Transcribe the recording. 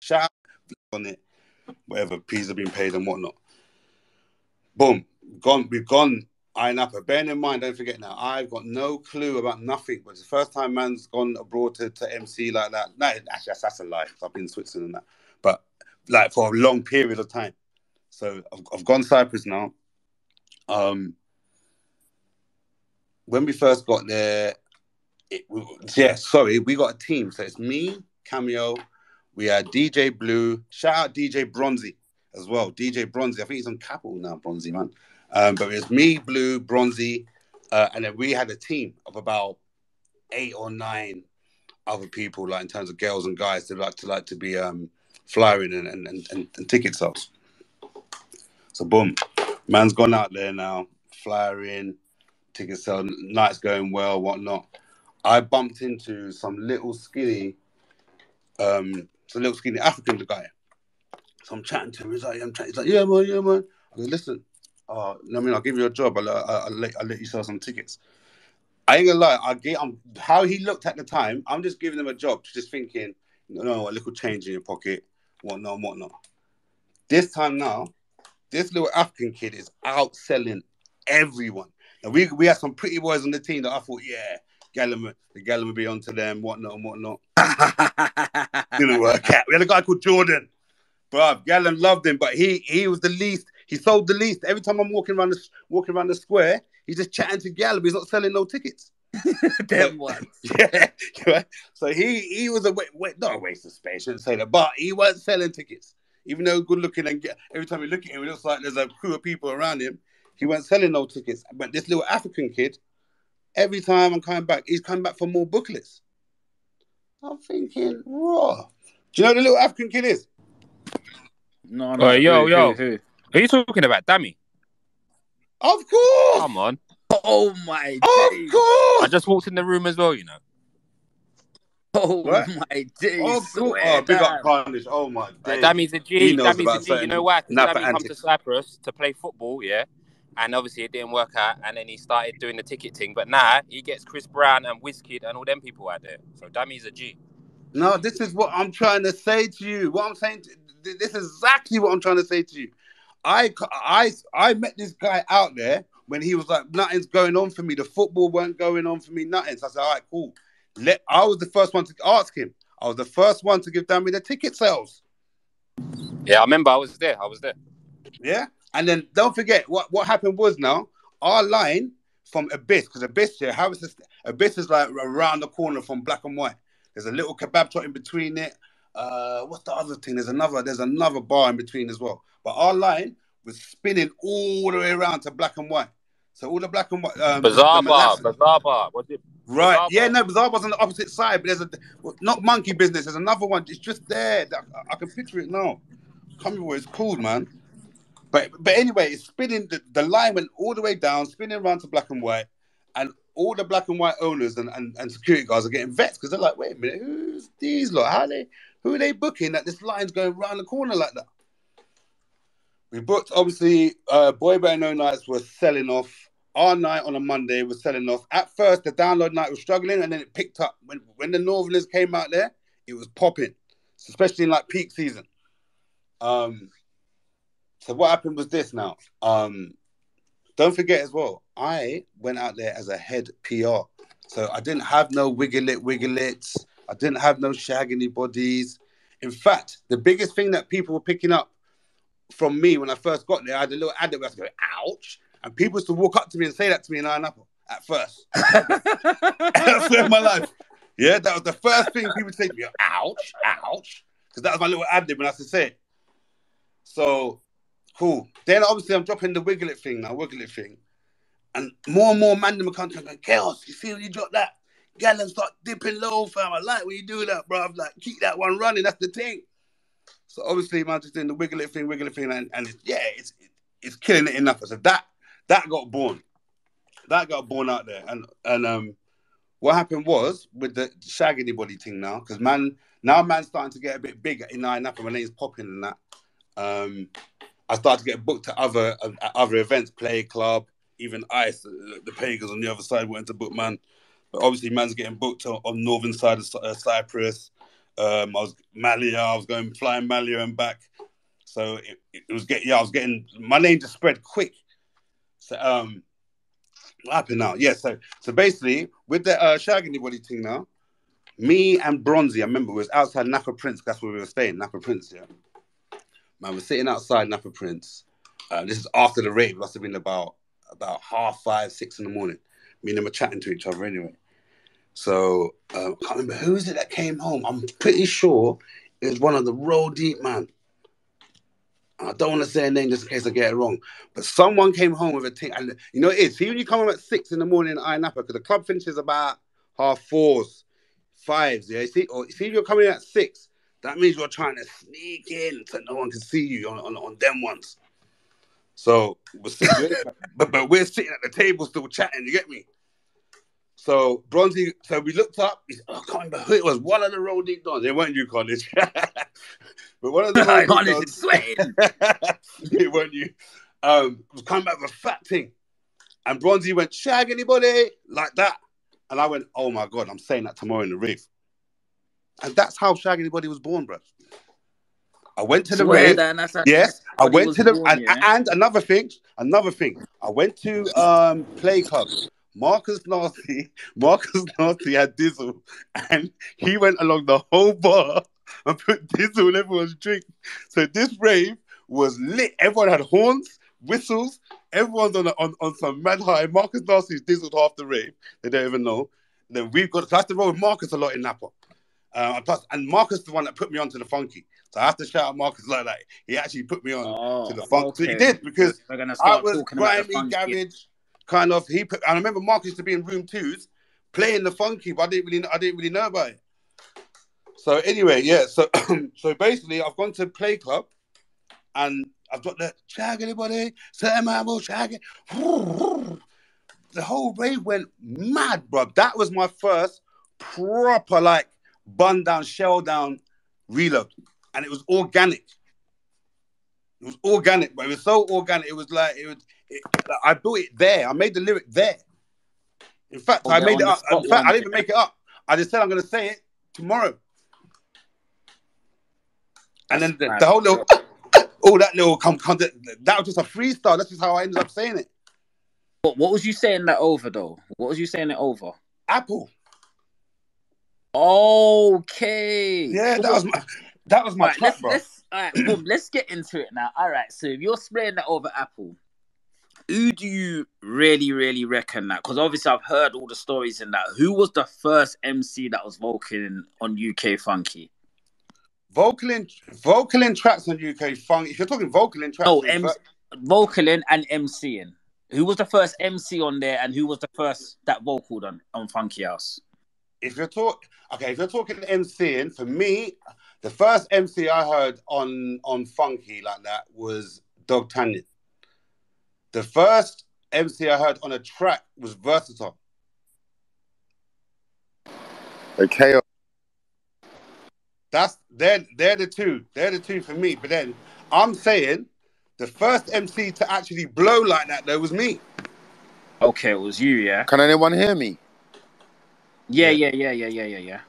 Shout out on it, whatever fees have been paid and whatnot. Boom, we've gone Aiya Napa. Bearing in mind, don't forget now, I've got no clue about nothing. But it's the first time man's gone abroad to MC like that. No, actually, that's a lie. I've been in Switzerland and that. But like for a long period of time. So I've gone Cyprus now. When we first got there, we got a team. So it's me, Cameo. We had DJ Blue. Shout out DJ Bronzy as well. DJ Bronzy. I think he's on Capital now, Bronzy, man. But it was me, Blue, Bronzy, and then we had a team of about 8 or 9 other people, like in terms of girls and guys, to be flyering and ticket sales. So boom, man's gone out there now, flyering, ticket sale, night's going well, whatnot. I bumped into some little skinny African guy. So I'm chatting to him. He's like, yeah, man. I go, listen, I'll give you a job. I'll let you sell some tickets. I ain't gonna lie. How he looked at the time, I'm just giving him a job, just thinking, a little change in your pocket, whatnot. This time now, this little African kid is outselling everyone. And we had some pretty boys on the team that I thought, yeah, the Gallum would be onto them, whatnot. Didn't work out. We had a guy called Jordan. Bruv, Gallum loved him, but he was the least. He sold the least. Every time I'm walking around the square, he's just chatting to Gallum. He's not selling no tickets. Them ones. Yeah. So he was not a waste of space, I shouldn't say that, but he wasn't selling tickets. Even though good looking and every time you look at him, it looks like there's a crew of people around him. He wasn't selling no tickets. But this little African kid, every time I'm coming back, he's coming back for more booklets. I'm thinking, raw. Do you know who the little African kid is? No. Yo. Who? Are you talking about Dami? Of course. Come on. Oh my Of days. course. I just walked in the room as well, you know. Oh What? my days. Of course. Oh, big up Carnage. Oh my days. Dami's a G. He knows Dami's about a G. You certain know why? Because Napa Dami come to antics. Cyprus to play football, yeah? And obviously it didn't work out. And then he started doing the ticket thing. But now he gets Chris Brown and Wizkid and all them people out there. So Dami's a G. No, this is what I'm trying to say to you. This is exactly what I'm trying to say to you. I met this guy out there when he was like, nothing's going on for me. The football weren't going on for me, nothing. So I said, all right, cool. I was the first one to ask him. I was the first one to give Dami the ticket sales. Yeah, I remember I was there. Yeah? And then don't forget, what happened was now, our line from Abyss, because Abyss is like around the corner from Black and White. There's a little kebab shop in between it. What's the other thing? There's another bar in between as well. But our line was spinning all the way around to Black and White. So all the Black and White... Bazaar Bar. Was it? Right. Bazaar Yeah, Bar? no, Bazaar Bar's on the opposite side. But there's not Monkey Business. There's another one. It's just there. I can picture it now. Can't remember what it's called, man. But anyway, it's spinning. The line went all the way down, spinning around to Black and White. And all the Black and White owners and security guards are getting vexed because they're like, wait a minute, who's these lot? Who are they booking that this line's going around the corner like that? We booked, obviously, Boy Better No Nights was selling off. Our night on a Monday was selling off. At first, the download night was struggling, and then it picked up. When the Northerners came out there, it was popping, especially in like peak season. So what happened was this now. Don't forget as well, I went out there as a head PR. So I didn't have no wigglets. I didn't have no shagging bodies. In fact, the biggest thing that people were picking up from me when I first got there, I had a little advert where I was going, ouch. And people used to walk up to me and say that to me in Aiya Napa at first. That's in my life. Yeah, that was the first thing people would say to me, ouch. Because that was my little ad-lib when I used to say it. So, cool. Then obviously I'm dropping the wiggle thing. And more man in the country going, Kaos, you see when you drop that? Gallon start dipping low, fam. I like when you do that, bro. Like, keep that one running. That's the thing. So obviously, man, just doing the wiggle it thing, and it's killing it enough. So that got born. That got born out there. And what happened was with the shag anybody thing now, because man's starting to get a bit bigger in Aiya Napa. My name's popping and that. I started to get booked at other events, Play Club, even Ice, the Pagans on the other side went to book man. But obviously, man's getting booked on northern side of Cyprus. I was Malia. I was going flying Malia and back. So it was I was getting my name just spread quick. So what happened now? Yeah. So basically with the Shag Anybody thing now, me and Bronzy, I remember, was outside Napa Prince. That's where we were staying, Napa Prince. Yeah. Man, we're sitting outside Napa Prince. This is after the rave. It must have been about 5:30, 6 in the morning. Me and them were chatting to each other anyway. So I can't remember who is it that came home. I'm pretty sure it was one of the Roll Deep man. I don't want to say a name just in case I get it wrong. But someone came home with a thing. And you know it is. See when you come home at 6 in the morning in Aiya Napa, because the club finishes about 4:30, 5s. Yeah, see if you're coming in at 6, that means you're trying to sneak in so no one can see you on them ones. So we're sitting, but we're sitting at the table still chatting. You get me? So Bronzy, so we looked up. I can't remember who it was. One of the Roll Deep dons. It weren't you, College. But one of the Roll Deep College dons. is sweating. It weren't you. Was coming back with a fat thing, and Bronzy went, "Shag anybody?" like that, and I went, "Oh my god, I'm saying that tomorrow in the rave," and that's how Shag Anybody was born, bro. I went to the Swear rave. that, that's how Yes, I everybody went was to the born, yeah. and another thing. I went to Play Club. Marcus Nasty had Dizzle, and he went along the whole bar and put Dizzle in everyone's drink. So this rave was lit. Everyone had horns, whistles. Everyone's on some mad high. Marcus Nasty's Dizzled half the rave. They don't even know. Then we've got. So I have to roll with Marcus a lot in Napa. And Marcus is the one that put me onto the funky. So I have to shout out Marcus like that. He actually put me on to the funk. Okay. So he did, because we're gonna I start was talking about the grimy, funky. garage, kind of. And I remember Marcus used to be in room 2s playing the funky, but I didn't really know about it. So anyway, yeah. So so basically, I've gone to Play Club, and I've got the Shag Anybody, certain man will shag it. The whole rave went mad, bro. That was my first proper like bun down, shell down reload, and it was organic. It was organic, but it was so organic. It was like I built it there. I made the lyric there. In fact, I made it up. In fact, I didn't even make it up. I just said I'm going to say it tomorrow. And then the whole little, all that little that was just a freestyle. That's just how I ended up saying it. What was you saying that over though? What was you saying it over? Apple. Okay. Yeah, that was my track, bro. Boom, let's get into it now. All right, so if you're spraying that over Apple, who do you really, really reckon that? Because obviously I've heard all the stories in that. Who was the first MC that was vocaling on UK Funky? Vocaling tracks on UK Funky. If you're talking vocaling tracks, vocaling and MCing. Who was the first MC on there, and who was the first that vocaled on Funky House? If you're talking MCing, for me, the first MC I heard on Funky like that was Dog Tanyan. The first MC I heard on a track was Versatile. Okay. They're the two. They're the two for me. But then I'm saying the first MC to actually blow like that though was me. Okay, it was you, yeah. Can anyone hear me? Yeah.